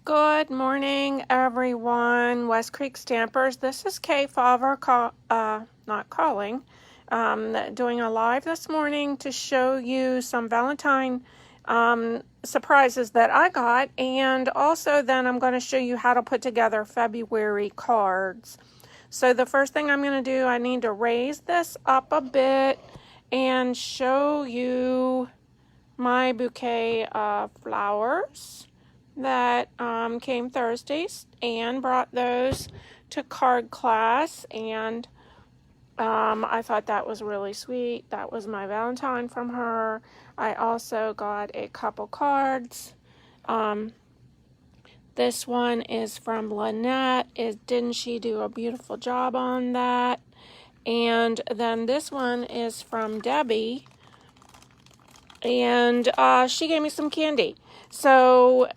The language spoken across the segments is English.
Good morning, everyone. West Creek Stampers. This is Kay Fauver, doing a live this morning to show you some Valentine surprises that I got, and also then I'm going to show you how to put together February cards. So the first thing I'm going to do, I need to raise this up a bit and show you my bouquet of flowers that came Thursdays, and brought those to card class, and I thought that was really sweet. That was my Valentine from her. I also got a couple cards. This one is from Lynette. Didn't she do a beautiful job on that? And then this one is from Debbie, and she gave me some candy. So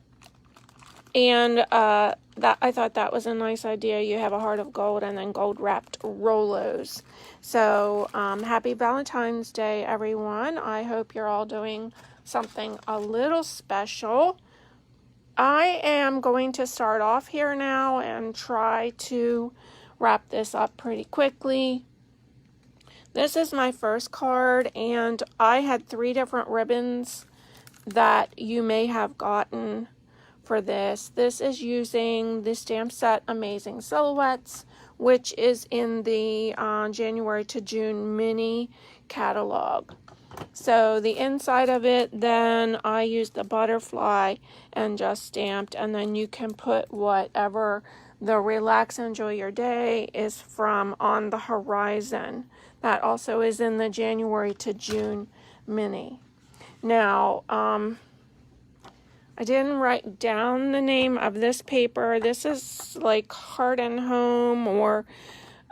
that I thought that was a nice idea. You have a heart of gold and then gold wrapped Rolos. So happy Valentine's Day, everyone. I hope you're all doing something a little special. I am going to start off here now and try to wrap this up pretty quickly. This is my first card, and I had 3 different ribbons that you may have gotten for this. This is using the stamp set Amazing Silhouettes, which is in the January to June mini catalog. So the inside of it, then I used the butterfly and just stamped, and then you can put whatever the Relax and Enjoy Your Day is from On the Horizon. That also is in the January to June mini. Now, I didn't write down the name of this paper. This is like Heart and Home, or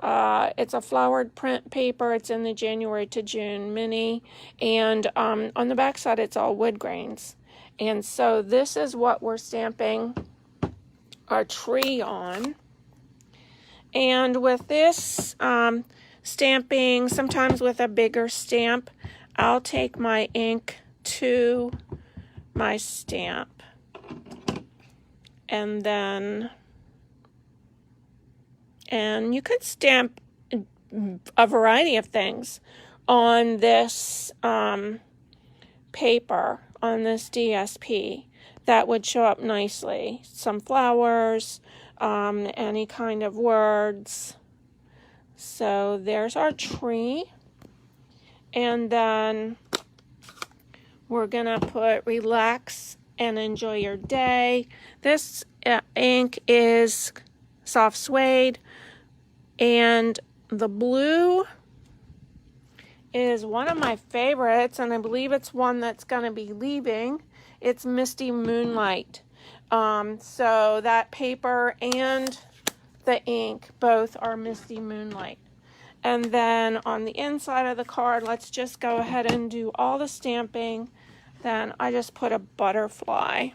it's a flowered print paper. It's in the January to June mini, and on the back side it's all wood grains. And so this is what we're stamping our tree on. And with this stamping, sometimes with a bigger stamp, I'll take my ink to my stamp, and you could stamp a variety of things on this paper, on this DSP, that would show up nicely. Some flowers, any kind of words. So there's our tree, and then we're gonna put Relax and Enjoy Your Day. This ink is soft suede, and the blue is one of my favorites, and I believe it's one that's gonna be leaving. It's Misty Moonlight. So that paper and the ink both are Misty Moonlight. And then on the inside of the card, let's just go ahead and do all the stamping. Then I just put a butterfly.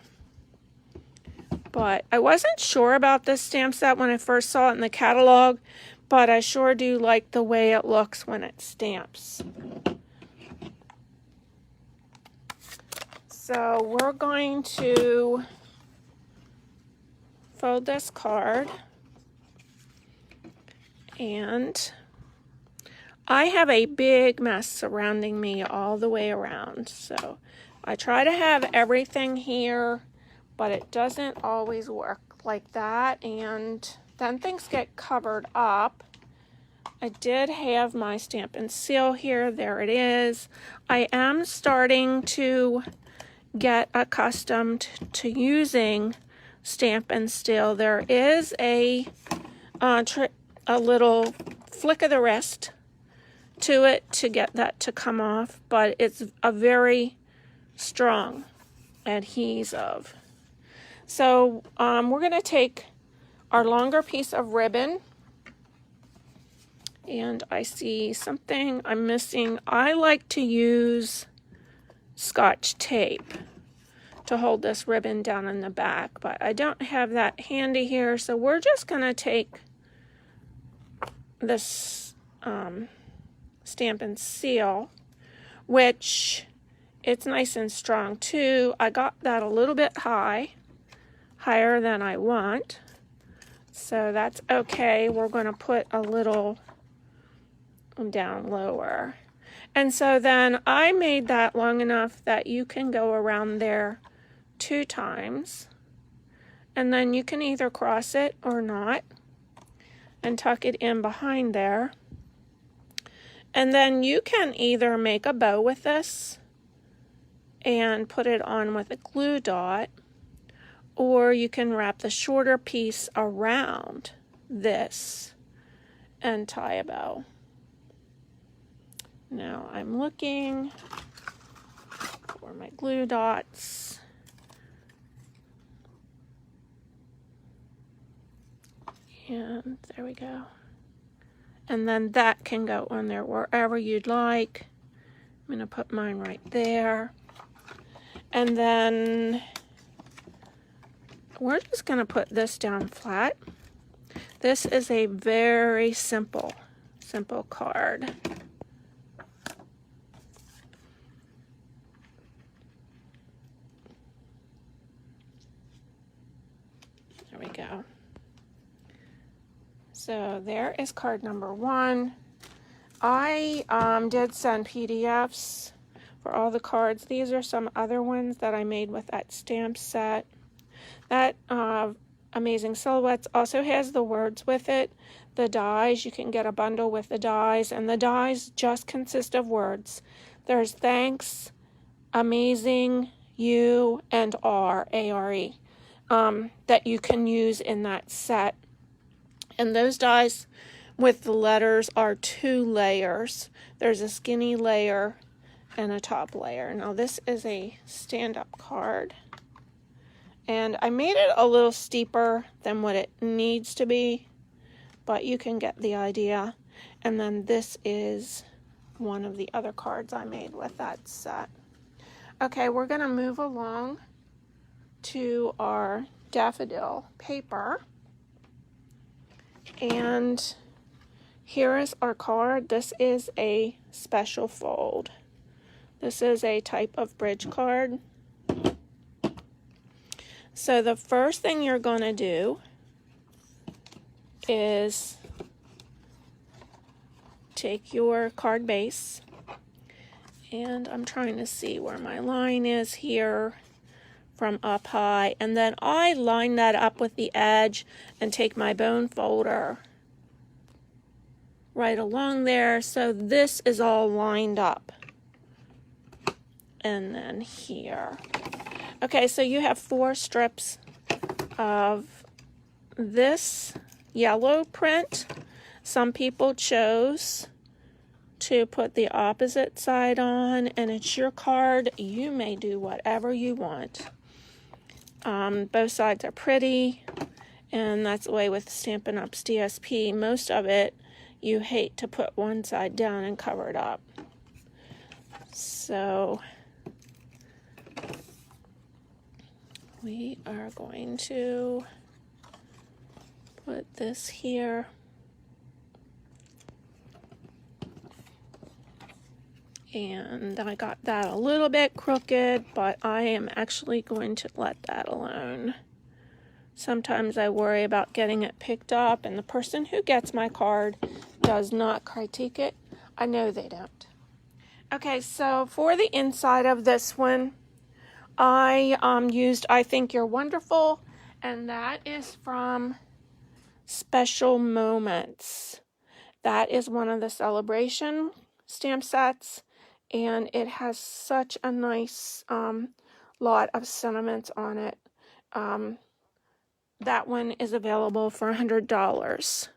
But I wasn't sure about this stamp set when I first saw it in the catalog, but I sure do like the way it looks when it stamps. So we're going to fold this card, and I have a big mess surrounding me all the way around, so I try to have everything here, but it doesn't always work like that, and then things get covered up. I did have my Stampin' Seal here. There it is. I am starting to get accustomed to using Stampin' Seal. There is a little flick of the wrist to it to get that to come off, but it's a very strong adhesive. So we're going to take our longer piece of ribbon, and I see something I'm missing. I like to use Scotch tape to hold this ribbon down in the back, but I don't have that handy here, so we're just going to take this Stampin' Seal, which it's nice and strong too. I got that a little bit high higher than I want. So that's okay. We're going to put a little down lower. And so then I made that long enough that you can go around there 2 times. And then you can either cross it or not and tuck it in behind there. And then you can either make a bow with this and put it on with a glue dot, or you can wrap the shorter piece around this and tie a bow. Now I'm looking for my glue dots. And there we go. And then that can go on there wherever you'd like. I'm going to put mine right there. And then we're just going to put this down flat. This is a very simple card. There we go. So there is card number 1. I did send PDFs for all the cards. These are some other ones that I made with that stamp set. That Amazing Silhouettes also has the words with it. The dies, you can get a bundle with the dies, and the dies just consist of words. There's thanks, amazing, you, and R, A-R-E, that you can use in that set. And those dies with the letters are 2 layers. There's a skinny layer and a top layer. Now this is a stand-up card. And I made it a little steeper than what it needs to be, but you can get the idea. And then this is one of the other cards I made with that set. Okay, we're going to move along to our daffodil paper. And here is our card. This is a special fold. This is a type of bridge card. So the first thing you're going to do is take your card base, and I'm trying to see where my line is here from up high, and then I line that up with the edge and take my bone folder right along there, so this is all lined up. And then here. Okay, so you have 4 strips of this yellow print. Some people chose to put the opposite side on, and it's your card. You may do whatever you want. Both sides are pretty, and that's the way with Stampin' Up's DSP. Most of it, you hate to put one side down and cover it up. So we are going to put this here. And I got that a little bit crooked, but I am actually going to let that alone. Sometimes I worry about getting it picked up, and the person who gets my card does not critique it. I know they don't. Okay, so for the inside of this one, I used I Think You're Wonderful, and that is from Special Moments. That is one of the celebration stamp sets, and it has such a nice lot of sentiments on it. That one is available for $100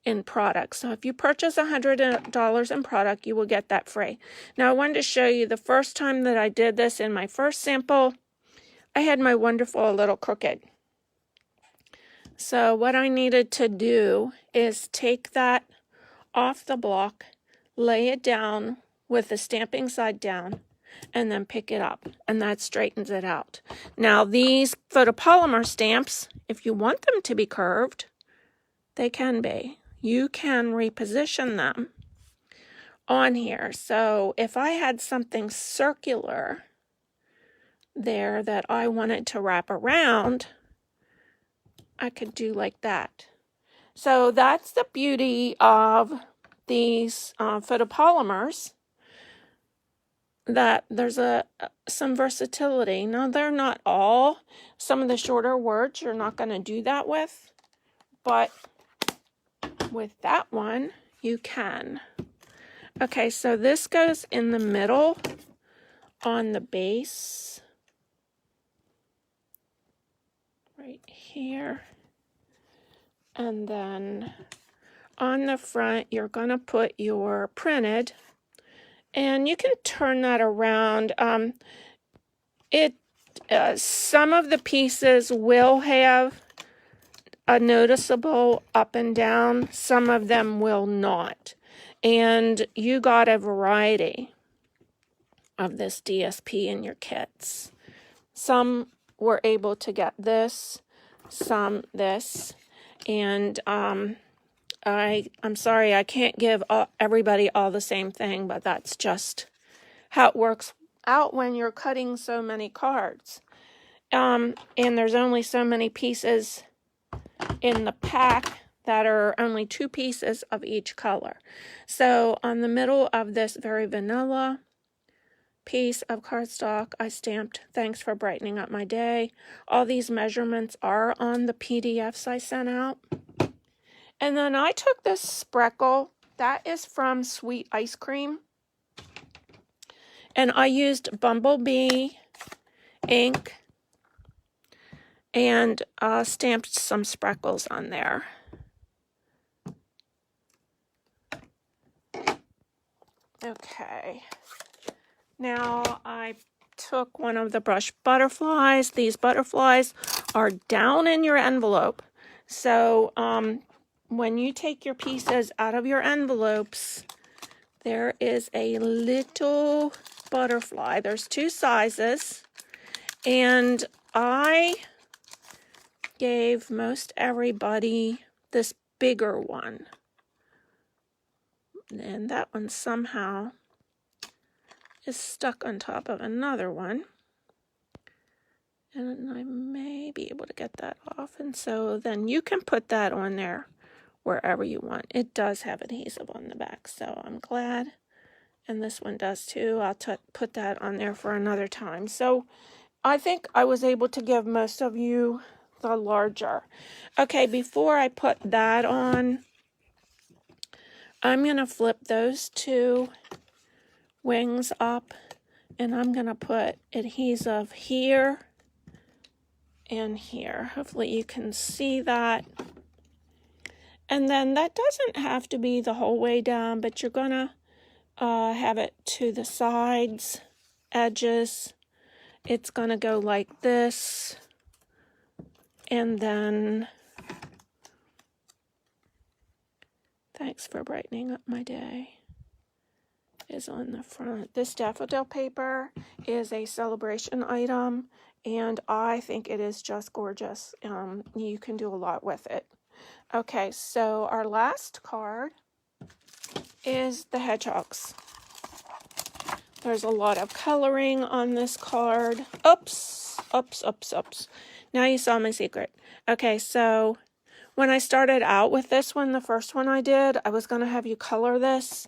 in product. So if you purchase $100 in product, you will get that free. Now I wanted to show you the first time that I did this in my first sample, I had my wonderful a little crooked. So what I needed to do is take that off the block, lay it down with the stamping side down, and then pick it up, and that straightens it out. Now these photopolymer stamps, if you want them to be curved, they can be. You can reposition them on here. So if I had something circular there that I wanted to wrap around, I could do like that. So that's the beauty of these photopolymers, that there's some versatility. Now, they're not all. Some of the shorter words you're not going to do that with, but with that one, you can. Okay, so this goes in the middle on the base, right here. And then on the front, you're going to put your printed, and you can turn that around. Some of the pieces will have a noticeable up and down. Some of them will not. And you got a variety of this DSP in your kits. Some were able to get this, some this, and I'm sorry I can't give everybody all the same thing, but that's just how it works out when you're cutting so many cards. And there's only so many pieces in the pack that are only 2 pieces of each color. So on the middle of this very vanilla piece of cardstock, I stamped "Thanks for brightening up my day." All these measurements are on the PDFs I sent out. And then I took this spreckle that is from Sweet Ice Cream, and I used Bumblebee ink and stamped some spreckles on there. Okay, now I took one of the brush butterflies. These butterflies are down in your envelope. So when you take your pieces out of your envelopes, there is a little butterfly. There's 2 sizes, and I gave most everybody this bigger one. And that one somehow is stuck on top of another one. And I may be able to get that off. And so then you can put that on there wherever you want. It does have adhesive on the back, so I'm glad. And this one does too. I'll put that on there for another time. So I think I was able to give most of you the larger. Okay, before I put that on, I'm going to flip those 2 wings up, and I'm going to put adhesive here and here. Hopefully you can see that. And then that doesn't have to be the whole way down, but you're going to have it to the sides, edges. It's going to go like this, and then "Thanks for brightening up my day" is on the front. This daffodil paper is a celebration item, and I think it is just gorgeous. You can do a lot with it. Okay, so our last card is the hedgehogs. There's a lot of coloring on this card. Oops. Now you saw my secret. Okay, so when I started out with this one, the first one I did, I was going to have you color this,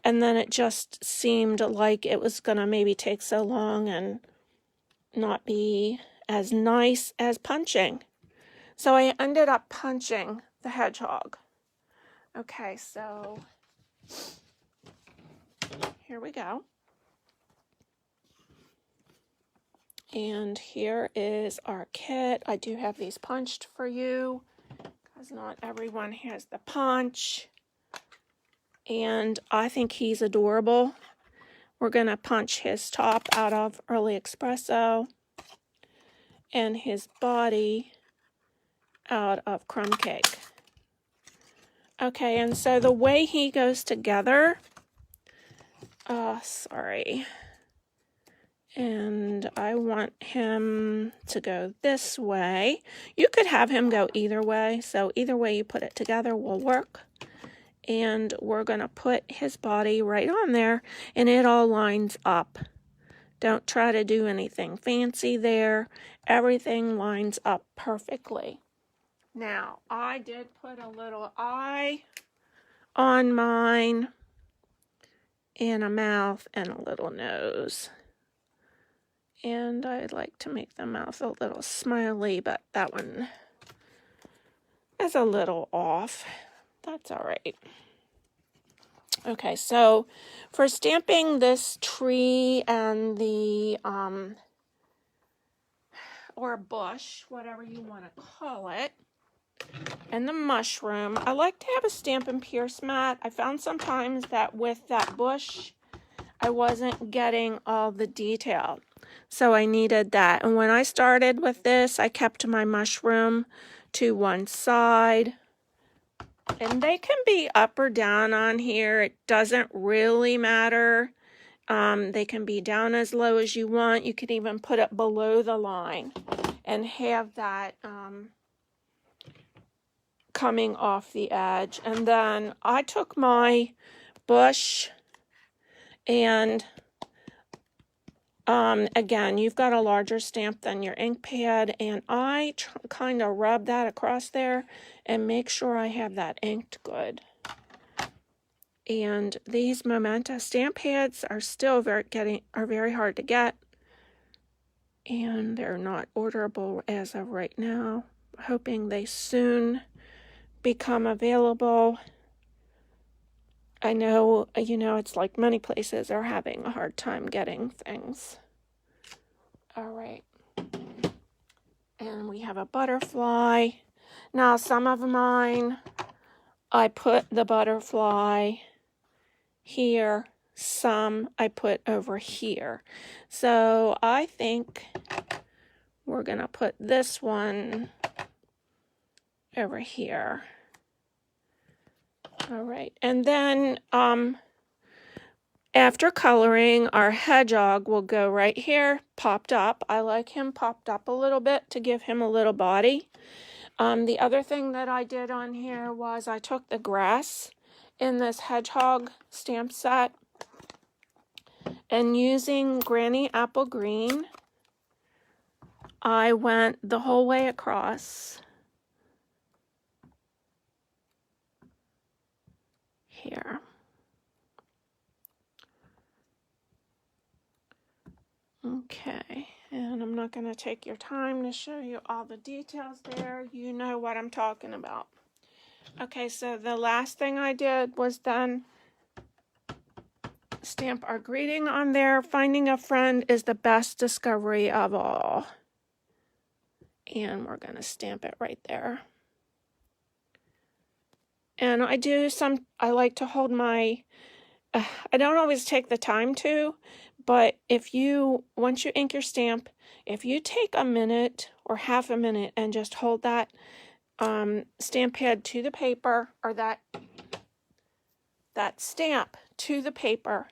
and then it just seemed like it was going to maybe take so long and not be as nice as punching. So I ended up punching the hedgehog. Okay, so here we go. And here is our kit. I do have these punched for you, because not everyone has the punch. And I think he's adorable. We're going to punch his top out of Early Espresso and his body out of Crumb Cake. Okay, and so the way he goes together, and I want him to go this way. You could have him go either way, so either way you put it together will work. And we're going to put his body right on there, and it all lines up. Don't try to do anything fancy there. Everything lines up perfectly. Now, I did put a little eye on mine, and a mouth, and a little nose. And I'd like to make the mouth a little smiley, but that one is a little off. That's all right. Okay, so for stamping this tree and the, or bush, whatever you want to call it, and the mushroom, I like to have a Stampin' Pierce mat. I found sometimes that with that bush, I wasn't getting all the detail, so I needed that. And when I started with this, I kept my mushroom to one side. And they can be up or down on here. It doesn't really matter. They can be down as low as you want. You could even put it below the line and have that coming off the edge. And then I took my bush and again, you've got a larger stamp than your ink pad, and I kind of rub that across there and make sure I have that inked good. And these Momenta stamp pads are still very hard to get, and they're not orderable as of right now. Hoping they soon become available. I know, it's like many places are having a hard time getting things. All right. And we have a butterfly. Now, some of mine, I put the butterfly here. Some I put over here. So I think we're going to put this one over here. All right, and then after coloring, our hedgehog will go right here, popped up. I like him popped up a little bit to give him a little body. The other thing that I did on here was I took the grass in this hedgehog stamp set, and using Granny Apple Green, I went the whole way across here. Okay, and I'm not going to take your time to show you all the details there. You know what I'm talking about. Okay, so the last thing I did was then stamp our greeting on there. Finding a friend is the best discovery of all. And we're going to stamp it right there. And I like to hold my, I don't always take the time to, but once you ink your stamp, if you take a minute or half a minute and just hold that stamp pad to the paper, or that stamp to the paper,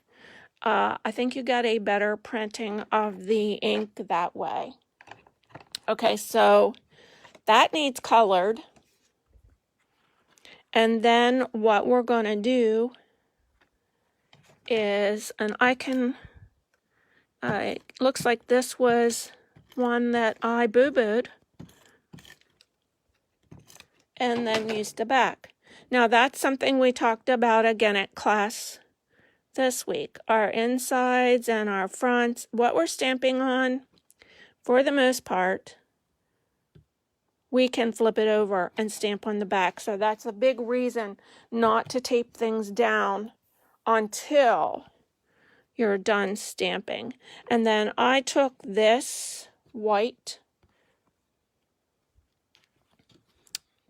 I think you get a better printing of the ink that way. Okay, so that needs colored. And then what we're going to do is, and it looks like this was one that I boo-booed and then used the back. Now that's something we talked about again at class this week. Our insides and our fronts, what we're stamping on, for the most part, we can flip it over and stamp on the back. So that's a big reason not to tape things down until you're done stamping. And then I took this white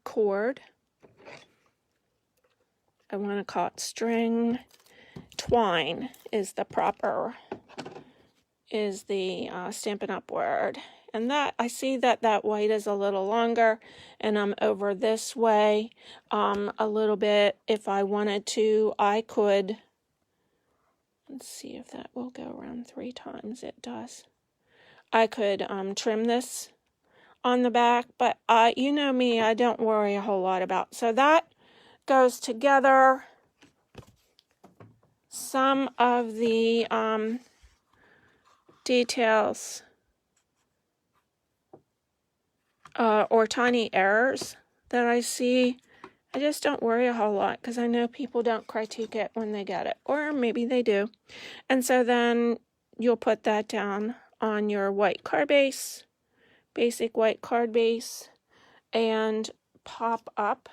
cord, I want to call it string, twine is the Stampin' Up! Word. And that, I see that white is a little longer, and I'm over this way a little bit. If I wanted to, I could, let's see if that will go around 3 times. It does. I could trim this on the back, but you know me, I don't worry a whole lot about. So that goes together. Some of the details or tiny errors that I see, I just don't worry a whole lot because I know people don't critique it when they get it, or maybe they do. And so then you'll put that down on your white card base, basic white card base, and pop up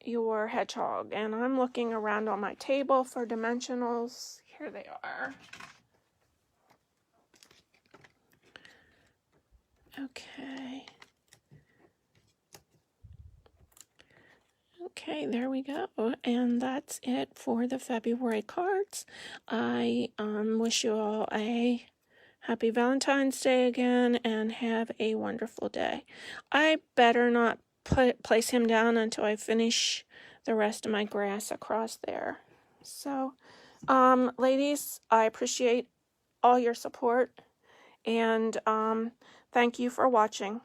your hedgehog. And I'm looking around on my table for dimensionals. Here they are. Okay. Okay, there we go. And that's it for the February cards. I wish you all a happy Valentine's Day again and have a wonderful day. I better not place him down until I finish the rest of my grass across there. So, ladies, I appreciate all your support, and thank you for watching.